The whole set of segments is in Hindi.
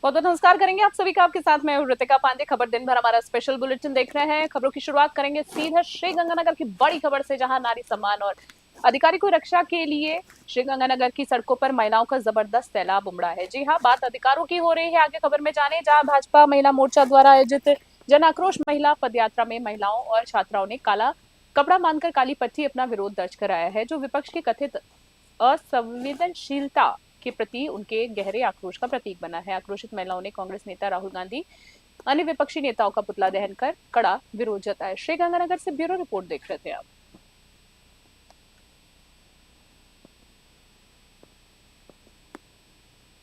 बहुत बहुत नमस्कार करेंगे आप सभी का। आपके साथ मैं ऋतिका पांडे। खबर दिन भर हमारा स्पेशल बुलेटिन देख रहे हैं। खबरों की शुरुआत करेंगे सीधा श्रीगंगानगर की बड़ी खबर से, जहां नारी सम्मान और अधिकारी को रक्षा के लिए श्रीगंगानगर की सड़कों पर महिलाओं का जबरदस्त सैलाब उमड़ा है। जी हाँ, बात अधिकारों की हो रही है। आगे खबर में जाने, जहां भाजपा महिला मोर्चा द्वारा आयोजित जन आक्रोश महिला पदयात्रा में महिलाओं और छात्राओं ने काला कपड़ा बांधकर काली पट्टी अपना विरोध दर्ज कराया है, जो विपक्ष की कथित असंवेदनशीलता के प्रति उनके गहरे आक्रोश का प्रतीक बना है। आक्रोशित महिलाओं ने कांग्रेस नेता राहुल गांधी, अन्य विपक्षी नेताओं का पुतला दहन कर कड़ा विरोध जताया। श्रीगंगानगर से ब्यूरो रिपोर्ट देख रहे थे आप।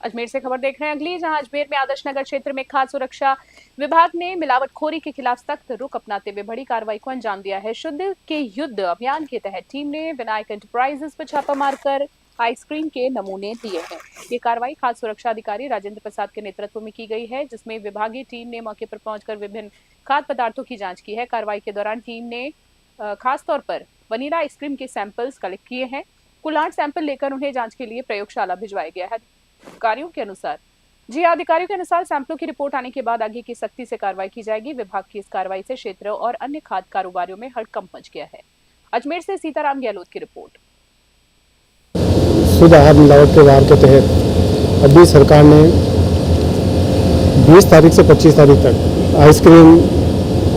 अजमेर से खबर देख रहे हैं अगली, जहां अजमेर में आदर्श नगर क्षेत्र में खाद्य सुरक्षा विभाग ने मिलावटखोरी के खिलाफ सख्त रुख अपनाते हुए बड़ी कार्रवाई को अंजाम दिया है। शुद्ध के युद्ध अभियान के तहत टीम ने विनायक एंटरप्राइजेस पर छापा मारकर आइसक्रीम के नमूने दिए हैं। ये कार्रवाई खाद्य सुरक्षा अधिकारी राजेंद्र प्रसाद के नेतृत्व में की गई है, जिसमें विभागीय टीम ने मौके पर पहुंचकर विभिन्न खाद्य पदार्थों की जांच की है। कार्रवाई के दौरान टीम ने खासतौर पर वनीला आइसक्रीम के सैंपल्स कलेक्ट किए हैं। कुल 8 सैंपल लेकर उन्हें जांच के लिए प्रयोगशाला भिजवाया गया है। अधिकारियों के अनुसार अधिकारियों के अनुसार सैंपलों की रिपोर्ट आने के बाद आगे की सख्ती से कार्रवाई की जाएगी। विभाग की इस कार्रवाई से क्षेत्र और अन्य खाद्य कारोबारियों में हड़कंप मच गया है। अजमेर से सीताराम गहलोत की रिपोर्ट। शुद्ध आहार मिलावट के वार के तहत अभी सरकार ने 20 तारीख से 25 तारीख तक आइसक्रीम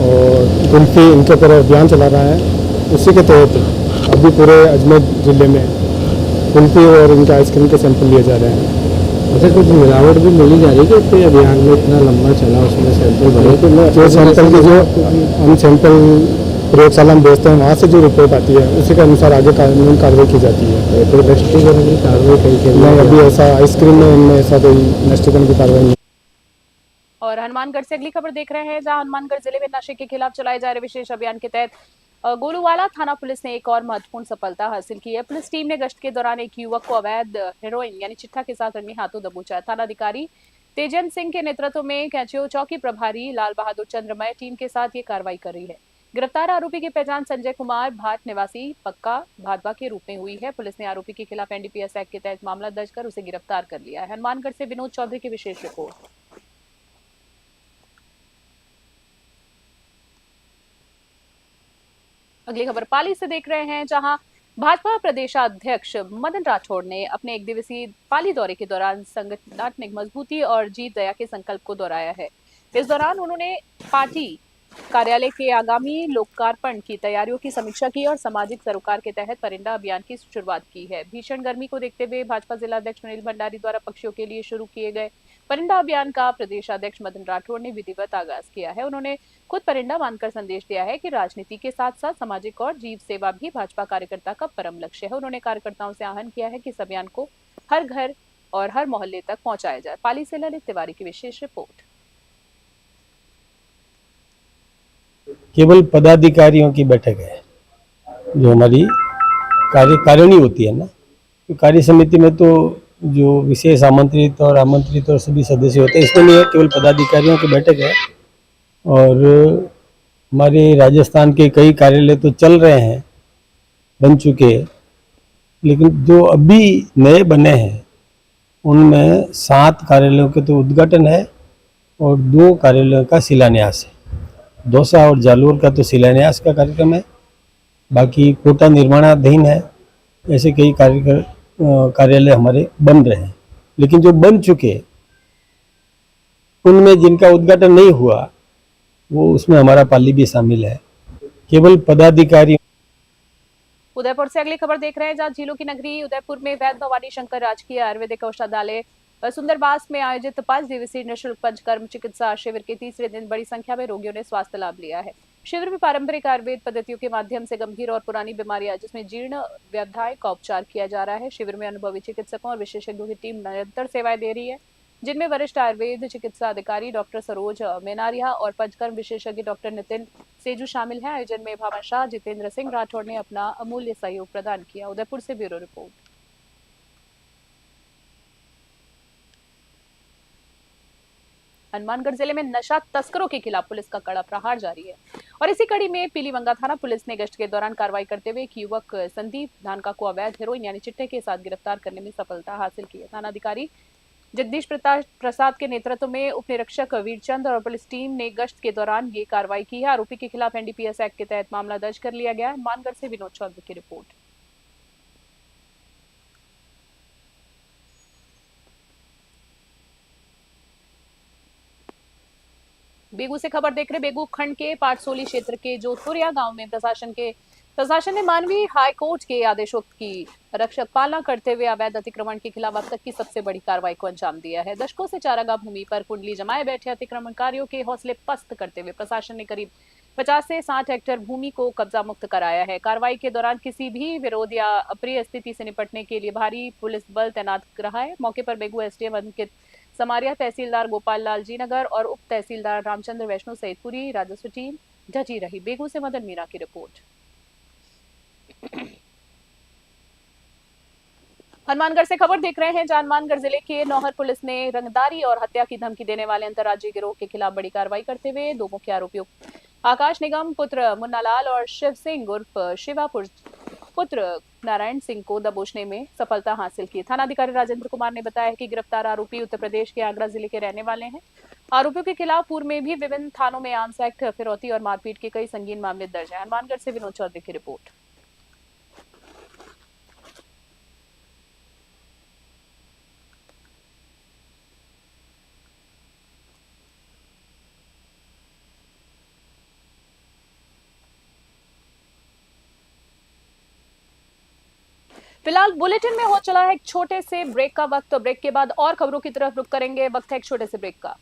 और कुल्फी इनके ऊपर अभियान चला रहा है। उसी के तहत अभी पूरे अजमेर ज़िले में कुल्फी और इनके आइसक्रीम के सैंपल लिए जा रहे हैं। अच्छा, कुछ मिलावट भी मिली जा रही है कि इतने अभियान में इतना लंबा चला, उसमें सैंपल भरे तो जो सैंपल की जो हम सैंपल प्रयोगशाला में भेजते हैं, वहाँ से जो रिपोर्ट आती है उसी के अनुसार आगे कानूनी कार्रवाई की जाती है। तो नष्टीकरण की कार्रवाई कहीं नहीं, अभी ऐसा आइसक्रीम में इनमें ऐसा कोई नष्टीकरण की कार्रवाई नहीं। और हनुमानगढ़ से अगली खबर देख रहे हैं, जहां हनुमानगढ़ जिले में नशे के खिलाफ चलाए जा रहे विशेष अभियान के तहत गोलूवाला थाना पुलिस ने एक और महत्वपूर्ण सफलता हासिल की है। पुलिस टीम ने गश्त के दौरान एक युवक को अवैध हेरोइन यानी चिट्ठा के साथ रंगे हाथों दबोचा। थानाधिकारी तेजन सिंह के नेतृत्व में कैंचियो चौकी प्रभारी लाल बहादुर चंद्रमय टीम के साथ ये कार्रवाई कर रही है। गिरफ्तार आरोपी की पहचान संजय कुमार भाट निवासी पक्का भादवा के रूप में हुई है। पुलिस ने आरोपी के खिलाफ एनडीपीएस एक्ट के तहत मामला दर्ज कर उसे गिरफ्तार कर लिया है। हनुमानगढ़ से विनोद चौधरी की विशेष रिपोर्ट। अगली खबर पाली से देख रहे हैं, जहां भाजपा प्रदेशाध्यक्ष मदन राठौड़ ने अपने एक दिवसीय पाली दौरे के दौरान संगठनात्मक मजबूती और जीत दया के संकल्प को दोहराया है। इस दौरान उन्होंने पार्टी कार्यालय के आगामी लोकार्पण की तैयारियों की समीक्षा की और सामाजिक सरोकार के तहत परिंदा अभियान की शुरुआत की है। भीषण गर्मी को देखते हुए भाजपा जिला अध्यक्ष अनिल भंडारी द्वारा पक्षियों के लिए शुरू किए गए परिंदा अभियान का प्रदेशाध्यक्ष मदन राठौड़ ने विधिवत आगाज किया है। उन्होंने खुद परिंदा बांधकर संदेश दिया है कि राजनीति के साथ साथ सामाजिक और जीव सेवा भी भाजपा कार्यकर्ता का परम लक्ष्य है। उन्होंने कार्यकर्ताओं से आह्वान किया है कि इस अभियान को हर घर और हर मोहल्ले तक पहुंचाया जाए। पाली से ललित तिवारी की विशेष रिपोर्ट। केवल पदाधिकारियों की बैठक है, जो हमारी कार्यकारिणी होती है ना, तो कार्य समिति में तो जो विशेष आमंत्रित और आमंत्रित और सभी सदस्य होते हैं, इसमें नहीं है, केवल पदाधिकारियों की बैठक है। और हमारे राजस्थान के कई कार्यालय तो चल रहे हैं, बन चुके हैं, लेकिन जो अभी नए बने हैं उनमें 7 कार्यालयों के तो उद्घाटन है और 2 कार्यालयों का शिलान्यास है। दौसा और जालोर का तो शिलान्यास का कार्यक्रम है, बाकी कोटा निर्माणाधीन है। ऐसे कई कार्यालय हमारे बन रहे हैं, लेकिन जो बन चुके उनमें जिनका उद्घाटन नहीं हुआ वो उसमें हमारा पाली भी शामिल है। केवल पदाधिकारी। उदयपुर से अगली खबर देख रहे हैं, जहां झीलों की नगरी उदयपुर में वैद्य भवानी शंकर राजकीय आयुर्वेदिक औषधालय सुंदरबास में आयोजित 5 दिवसीय निःशुल्क पंचकर्म चिकित्सा शिविर के तीसरे दिन बड़ी संख्या में रोगियों ने स्वास्थ्य लाभ लिया है। शिविर में पारंपरिक आयुर्वेद पद्धतियों के माध्यम से गंभीर और पुरानी बीमारियां, जिसमें जीर्ण व्यवधाय का उपचार किया जा रहा है। शिविर में अनुभवी चिकित्सकों और विशेषज्ञों की टीम निरंतर सेवाएं दे रही है, जिनमें वरिष्ठ आयुर्वेद चिकित्सा अधिकारी डॉक्टर सरोज मेनारिया और पंचकर्म विशेषज्ञ डॉक्टर नितिन सेजू शामिल हैं। आयोजन में भावन शाह, जितेंद्र सिंह राठौड़ ने अपना अमूल्य सहयोग प्रदान किया। उदयपुर से ब्यूरो रिपोर्ट। हनुमानगढ़ जिले में नशा तस्करों के खिलाफ पुलिस का कड़ा प्रहार जारी है, और इसी कड़ी में पीलीवंगा थाना पुलिस ने गश्त के दौरान कार्रवाई करते हुए एक युवक संदीप धानका को अवैध हेरोइन यानी चिट्टे के साथ गिरफ्तार करने में सफलता हासिल की है। थानाधिकारी जगदीश प्रसाद के नेतृत्व में उप निरीक्षक वीरचंद और पुलिस टीम ने गश्त के दौरान ये कार्रवाई की है। आरोपी के खिलाफ एनडीपीएस एक्ट के तहत मामला दर्ज कर लिया गया है। हनुमानगढ़ से विनोद चौधरी की रिपोर्ट। बेगू से खबर देख रहे। बेगू खंड के पाटसोली क्षेत्र के जोधपुरिया गांव में प्रशासन ने मानवीय हाई कोर्ट के आदेशों की रक्षक पालना करते हुए अवैध अतिक्रमण के खिलाफ अब तक की सबसे बड़ी कार्रवाई को अंजाम दिया है। दशकों से चारागाह भूमि पर कुंडली जमाए बैठे अतिक्रमणकारियों के हौसले पस्त करते हुए प्रशासन ने करीब 50 से 60 हेक्टेयर भूमि को कब्जा मुक्त कराया है। कार्रवाई के दौरान किसी भी विरोध या अप्रिय स्थिति से निपटने के लिए भारी पुलिस बल तैनात रहा है। मौके पर बेगू एसडीएम अंकित समारिया, तहसीलदार गोपाल लाल जी नगर और उप तहसीलदार रामचंद्र वैष्णव सहित पूरी राजस्व टीम डटी रही। बेगू से मदन मीना की रिपोर्ट। हनुमानगढ़ से खबर देख रहे हैं। हनुमानगढ़ जिले के नौहर पुलिस ने रंगदारी और हत्या की धमकी देने वाले अंतर्राज्यीय गिरोह के खिलाफ बड़ी कार्रवाई करते हुए 2 मुख्य आरोपियों आकाश निगम पुत्र मुन्नालाल और शिव सिंह उर्फ शिवापुर पुत्र नारायण सिंह को दबोचने में सफलता हासिल की। थानाधिकारी राजेंद्र कुमार ने बताया कि गिरफ्तार आरोपी उत्तर प्रदेश के आगरा जिले के रहने वाले हैं। आरोपियों के खिलाफ पूर्व में भी विभिन्न थानों में आर्म्स एक्ट, फिरौती और मारपीट के कई संगीन मामले दर्ज हैं। हनुमानगढ़ से विनोद चौधरी की रिपोर्ट। फिलहाल बुलेटिन में हो चला है एक छोटे से ब्रेक का वक्त। ब्रेक के बाद और खबरों की तरफ रुख करेंगे। वक्त है एक छोटे से ब्रेक का।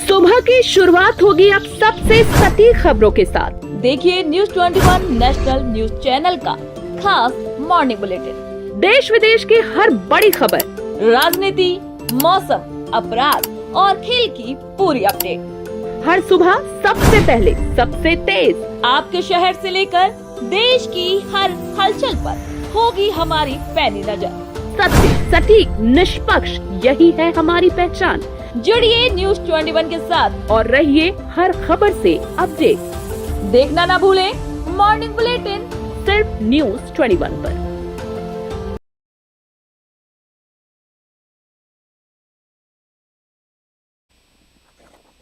सुबह की शुरुआत होगी अब सबसे सटीक खबरों के साथ। देखिए न्यूज 21 नेशनल न्यूज चैनल का खास मॉर्निंग बुलेटिन। देश विदेश की हर बड़ी खबर, राजनीति, मौसम, अपराध और खेल की पूरी अपडेट हर सुबह सबसे पहले, सबसे तेज आपके शहर से लेकर देश की हर हलचल पर होगी हमारी पैनी नजर। सत्य, सटीक, निष्पक्ष, यही है हमारी पहचान। जुड़िए न्यूज 21 के साथ और रहिए हर खबर से अपडेट। देखना ना भूलें मॉर्निंग बुलेटिन सिर्फ न्यूज 21 पर।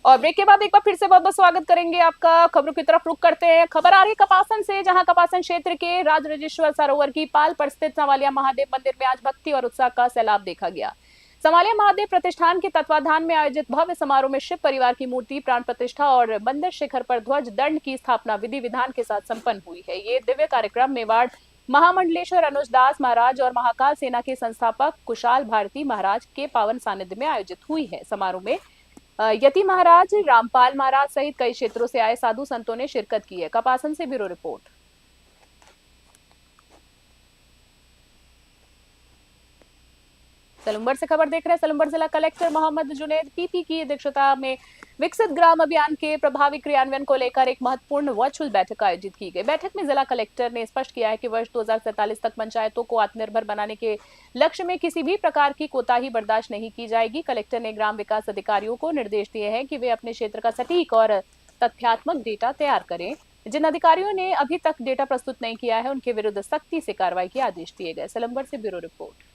और ब्रेक के बाद एक बार फिर से बहुत बहुत स्वागत करेंगे आपका। खबरों की तरफ रुख करते हैं। खबर आ रही है कपासन से, जहां कपासन क्षेत्र के राजराजेश्वर सरोवर की पाल पर स्थित संवालिया महादेव मंदिर में आज भक्ति और उत्साह का सैलाब देखा गया। संवालिया महादेव प्रतिष्ठान के तत्वाधान में आयोजित भव्य समारोह में शिव परिवार की मूर्ति प्राण प्रतिष्ठा और मंदिर शिखर पर ध्वज दंड की स्थापना विधि विधान के साथ संपन्न हुई है। ये दिव्य कार्यक्रम मेवाड़ महामंडलेश्वर अनुज दास महाराज और महाकाल सेना के संस्थापक कुशाल भारती महाराज के पावन सानिध्य में आयोजित हुई है। समारोह में यति महाराज, रामपाल महाराज सहित कई क्षेत्रों से आए साधु संतों ने शिरकत की है। कपासन से ब्यूरो रिपोर्ट। सलूमगढ़ से खबर देख रहे हैं। सलूमगढ़ जिला कलेक्टर मोहम्मद जुनेद पीपी की अध्यक्षता में विकसित ग्राम अभियान के प्रभावी क्रियान्वयन को लेकर एक महत्वपूर्ण वर्चुअल बैठक आयोजित की गई। बैठक में जिला कलेक्टर ने स्पष्ट किया है कि वर्ष 2047 तक पंचायतों को आत्मनिर्भर बनाने के लक्ष्य में किसी भी प्रकार की कोताही बर्दाश्त नहीं की जाएगी। कलेक्टर ने ग्राम विकास अधिकारियों को निर्देश दिए हैं कि वे अपने क्षेत्र का सटीक और तथ्यात्मक डेटा तैयार करें। जिन अधिकारियों ने अभी तक डेटा प्रस्तुत नहीं किया है उनके विरुद्ध सख्ती से कार्रवाई के आदेश दिए गए। सलूमगढ़ से ब्यूरो रिपोर्ट।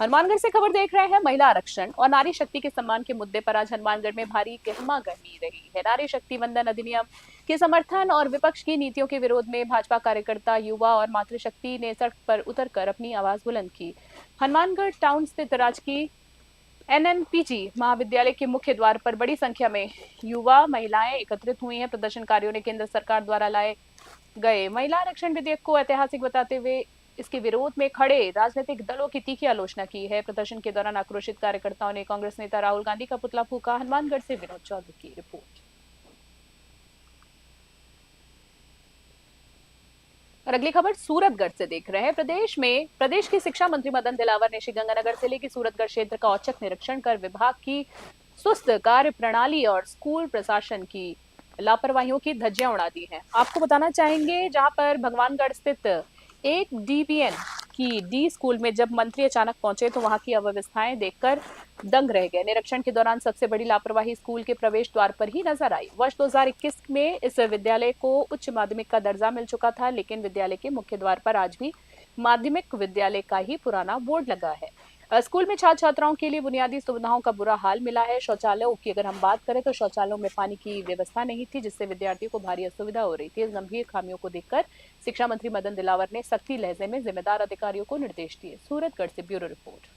हनुमानगढ़ से खबर देख रहे हैं। महिला आरक्षण और नारी शक्ति के सम्मान के मुद्दे पर आज हनुमानगढ़ में भारी गहमागहमी रही है। नारी शक्ति वंदन अधिनियम के समर्थन और विपक्ष की नीतियों के विरोध में भाजपा कार्यकर्ता, युवा और मातृशक्ति ने सड़क पर उतरकर अपनी आवाज बुलंद की। हनुमानगढ़ टाउन स्थित राजकीय एनएनपीजी महाविद्यालय के मुख्य द्वार पर बड़ी संख्या में युवा महिलाएं एकत्रित हुई हैं। प्रदर्शनकारियों ने केंद्र सरकार द्वारा लाए गए महिला आरक्षण विधेयक को ऐतिहासिक बताते हुए इसके विरोध में खड़े राजनीतिक दलों की तीखी आलोचना की है। प्रदर्शन के दौरान आक्रोशित कार्यकर्ताओं ने कांग्रेस नेता राहुल गांधी का पुतला फूंका। हनुमानगढ़ से विनोद चौधरी की रिपोर्ट। और अगली खबर सूरतगढ़ से देख रहे हैं। प्रदेश के शिक्षा मंत्री मदन दिलावर ने श्रीगंगानगर जिले के सूरतगढ़ क्षेत्र का औचक निरीक्षण कर विभाग की सुस्त कार्य प्रणाली और स्कूल प्रशासन की लापरवाहियों की धज्जियां उड़ा दी हैं। आपको बताना चाहेंगे, जहां पर भगवानगढ़ स्थित एक डीबीएन की डी स्कूल में जब मंत्री अचानक पहुंचे तो वहां की अव्यवस्थाएं देखकर दंग रह गए। निरीक्षण के दौरान सबसे बड़ी लापरवाही स्कूल के प्रवेश द्वार पर ही नजर आई। वर्ष 2021 में इस विद्यालय को उच्च माध्यमिक का दर्जा मिल चुका था, लेकिन विद्यालय के मुख्य द्वार पर आज भी माध्यमिक विद्यालय का ही पुराना बोर्ड लगा है। स्कूल में छात्र छात्राओं के लिए बुनियादी सुविधाओं का बुरा हाल मिला है। शौचालयों की अगर हम बात करें तो शौचालयों में पानी की व्यवस्था नहीं थी, जिससे विद्यार्थियों को भारी असुविधा हो रही थी। इस गंभीर खामियों को देखकर शिक्षा मंत्री मदन दिलावर ने सख्ती लहजे में जिम्मेदार अधिकारियों को निर्देश दिए। सूरतगढ़ से ब्यूरो रिपोर्ट।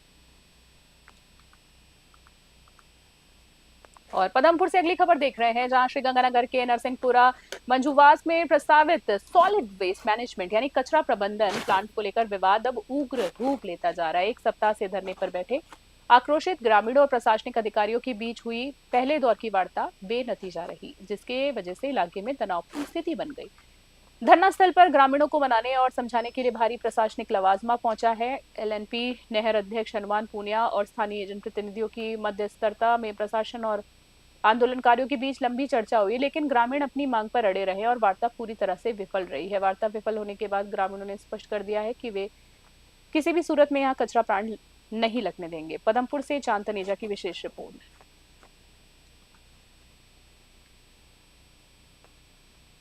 और पदमपुर से अगली खबर देख रहे हैं, जहां श्रीगंगानगर के नरसिंहपुरा मंजूवास में प्रस्तावित सॉलिड वेस्ट मैनेजमेंट यानी कचरा प्रबंधन प्लांट को लेकर विवाद अब उग्र रूप लेता जा रहा है। एक सप्ताह से धरने पर बैठे आक्रोशित ग्रामीणों और प्रशासनिक अधिकारियों के बीच हुई पहले दौर की वार्ता बेनतीजा रही, जिसके वजह से इलाके में तनावपूर्ण स्थिति बन गई। धरना स्थल पर ग्रामीणों को मनाने और समझाने के लिए भारी प्रशासनिक लवाजमा पहुंचा है। एलएनपी नहर अध्यक्ष हनुमान पूनिया और स्थानीय जनप्रतिनिधियों की मध्यस्थता में प्रशासन और आंदोलनकारियों के बीच लंबी चर्चा हुई, लेकिन ग्रामीण अपनी मांग पर अड़े रहे और वार्ता पूरी तरह से विफल रही है। वार्ता विफल होने के बाद ग्रामीणों ने स्पष्ट कर दिया है कि वे किसी भी सूरत में यहां कचरा प्लांट नहीं लगने देंगे। पदमपुर से चांद तनेजा की विशेष रिपोर्ट।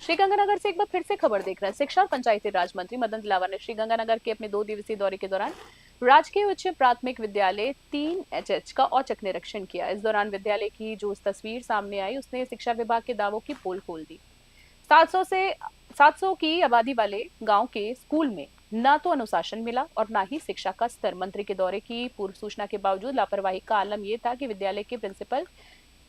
श्रीगंगानगर से एक बार फिर से खबर देख रहे हैं। शिक्षा और पंचायती राज मंत्री मदन दिलावर ने श्रीगंगानगर के अपने 2 दिवसीय दौरे के दौरान राजकीय उच्च प्राथमिक विद्यालय 3HH का औचक निरीक्षण किया। इस दौरान विद्यालय की जो तस्वीर सामने आई उसने शिक्षा विभाग के दावों की पोल खोल दी। 700 की आबादी वाले गांव के स्कूल में न तो अनुशासन मिला और न ही शिक्षा का स्तर। मंत्री के दौरे की पूर्व सूचना के बावजूद लापरवाही का आलम यह था कि विद्यालय के प्रिंसिपल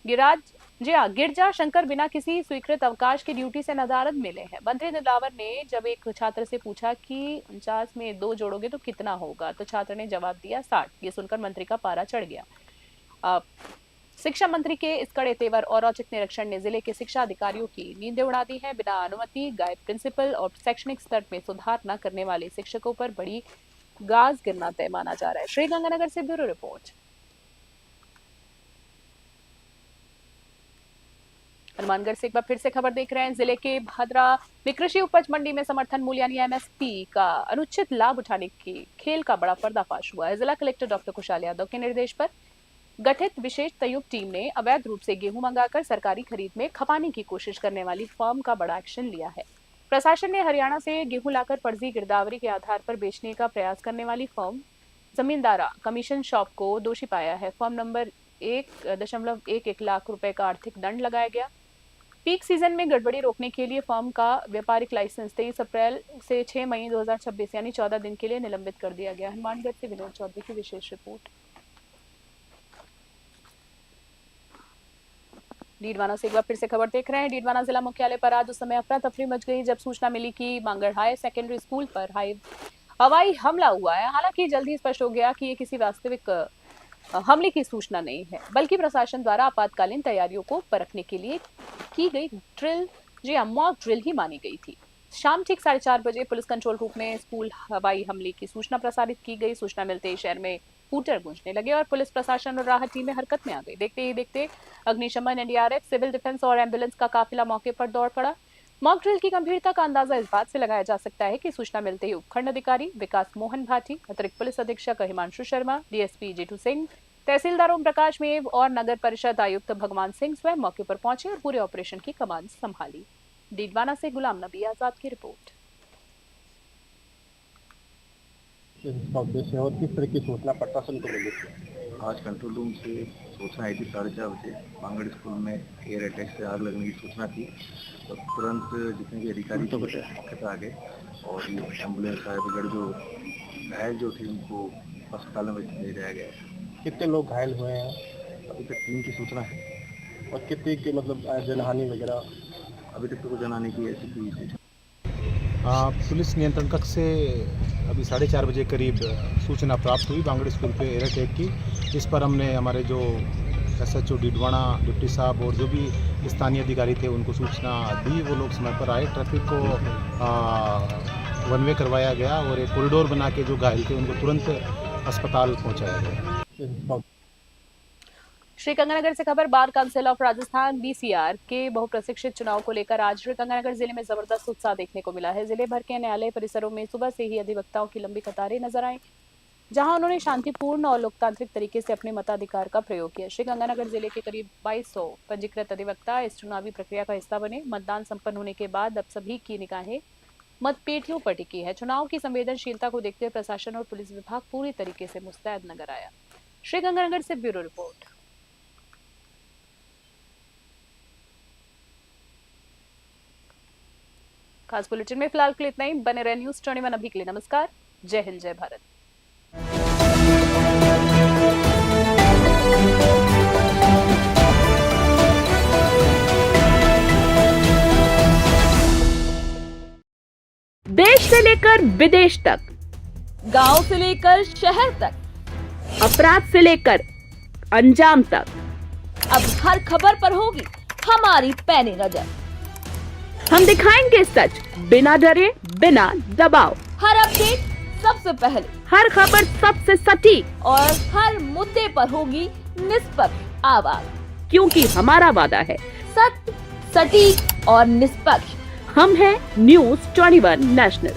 गिरजा शंकर बिना किसी स्वीकृत अवकाश की ड्यूटी से नदारद मिले हैं। मंत्री दिलावर ने जब एक छात्र से पूछा कि 49 में 2 जोड़ोगे तो कितना होगा, तो छात्र ने जवाब दिया 60। ये सुनकर मंत्री का पारा चढ़ गया। शिक्षा मंत्री के इस कड़े तेवर और औचक निरीक्षण ने जिले के शिक्षा अधिकारियों की नींदें उड़ा दी है। बिना अनुमति गायब प्रिंसिपल और शैक्षणिक स्तर में सुधार न करने वाले शिक्षकों पर बड़ी गाज गिरना तय माना जा रहा है। श्रीगंगानगर से ब्यूरो रिपोर्ट। हनुमानगढ़ से एक बार फिर से खबर देख रहे हैं। जिले के भादरा में कृषि उपज मंडी में समर्थन मूल्य यानी MSP का अनुचित लाभ उठाने के खेल का बड़ा पर्दाफाश हुआ है। जिला कलेक्टर डॉक्टर कुशाल यादव के निर्देश पर गठित विशेष संयुक्त टीम ने अवैध रूप से गेहूं मंगाकर सरकारी खरीद में खपाने की कोशिश करने वाली फर्म का बड़ा एक्शन लिया है। प्रशासन ने हरियाणा से गेहूं लाकर फर्जी गिरदावरी के आधार पर बेचने का प्रयास करने वाली फर्म जमींदारा कमीशन शॉप को दोषी पाया है। फर्म नंबर 1.11 लाख रुपए का आर्थिक दंड लगाया गया। पीक सीजन में गड़बड़ी रोकने के लिए फर्म का व्यापारिक लाइसेंस 23 अप्रैल से 6 मई 2026 यानी 14 दिन के लिए निलंबित कर दिया गया। हनुमानगढ़ से विनोद चौधरी की विशेष रिपोर्ट। डीडवाना से एक बार फिर से खबर देख रहे हैं। डीडवाना जिला मुख्यालय पर आज उस समय अफरा तफरी मच गई जब सूचना मिली कि मांगड़ हायर सेकेंडरी स्कूल पर हवाई हमला हुआ है। हालांकि जल्द ही स्पष्ट हो गया कि ये किसी वास्तविक हमले की सूचना नहीं है, बल्कि प्रशासन द्वारा आपातकालीन तैयारियों को परखने के लिए की गई ड्रिल, मॉक ड्रिल ही मानी गई थी। शाम ठीक 4:30 बजे पुलिस कंट्रोल रूम में स्कूल हवाई हमले की सूचना प्रसारित की गई। सूचना मिलते ही शहर में हूटर गूंजने लगे और पुलिस प्रशासन और राहत टीमें हरकत में आ गई। देखते ही देखते अग्निशमन, NDRF, सिविल डिफेंस और एम्बुलेंस का काफिला मौके पर दौड़ पड़ा। मॉक ड्रिल की गंभीरता का अंदाजा इस बात से लगाया जा सकता है कि सूचना मिलते ही उपखंड अधिकारी विकास मोहन भाटी, अतिरिक्त पुलिस अधीक्षक हिमांशु शर्मा, DSP जेठू सिंह, तहसीलदार ओम प्रकाश मेव और नगर परिषद आयुक्त भगवान सिंह स्वयं मौके पर पहुंचे और पूरे ऑपरेशन की कमान संभाली। डीडवाना से गुलाम नबी आजाद की रिपोर्ट। इसका उद्देश्य और किस तरह की सूचना प्रशासन को मिली? आज कंट्रोल रूम से सूचना आई थी 4:30 बजे। मांगड़ स्कूल में एयर अटैक से आग लगने की सूचना थी, तो तुरंत जितने भी अधिकारी थे मौके पर आ गए और ये एम्बुलेंस फायर ब्रिगेड जो घायल जो थे उनको अस्पताल में ले जाया गया। कितने लोग घायल हुए हैं? अभी तक 3 की सूचना है और कितने के मतलब जनहानि वगैरह? अभी तक तो जनहानि की ऐसी कोई सूचना। पुलिस नियंत्रण कक्ष से अभी 4:30 बजे करीब सूचना प्राप्त हुई बांगड़ स्कूल पे एयर अटैक की, जिस पर हमने हमारे जो SHO डीडवाना डिप्टी साहब और जो भी स्थानीय अधिकारी थे उनको सूचना दी। वो लोग समय पर आए, ट्रैफिक को वन वे करवाया गया और एक कॉरिडोर बना के जो घायल थे उनको तुरंत अस्पताल पहुँचाया गया। श्रीगंगानगर से खबर, bar council of Rajasthan BCR के बहुप्रशिक्षित चुनाव को लेकर आज श्रीगंगानगर जिले में जबरदस्त उत्साह देखने को मिला है। जिले भर के न्यायालय परिसरों में सुबह से ही अधिवक्ताओं की लंबी कतारें नजर आई, जहां उन्होंने शांतिपूर्ण और लोकतांत्रिक तरीके से अपने मताधिकार का प्रयोग किया। श्रीगंगानगर जिले के करीब 2200 पंजीकृत अधिवक्ता इस चुनावी प्रक्रिया का हिस्सा बने। मतदान संपन्न होने के बाद अब सभी की निगाहें मतपेटियों पर टिकी है। चुनाव की संवेदनशीलता को देखते हुए प्रशासन और पुलिस विभाग पूरी तरीके से मुस्तैद नजर आया। श्रीगंगानगर से ब्यूरो रिपोर्ट। खास बुलेटिन में फिलहाल के लिए इतना ही। बने रहे न्यूज़ 21 अभी के लिए। नमस्कार, जय हिंद, जय भारत। देश से लेकर विदेश तक, गांव से लेकर शहर तक, अपराध से लेकर अंजाम तक, अब हर खबर पर होगी हमारी पैनी नजर। हम दिखाएंगे सच बिना डरे, बिना दबाव। हर अपडेट सबसे पहले, हर खबर सबसे सटीक और हर मुद्दे पर होगी निष्पक्ष आवाज, क्योंकि हमारा वादा है सत्य, सटीक और निष्पक्ष। हम हैं न्यूज़ 21 नेशनल।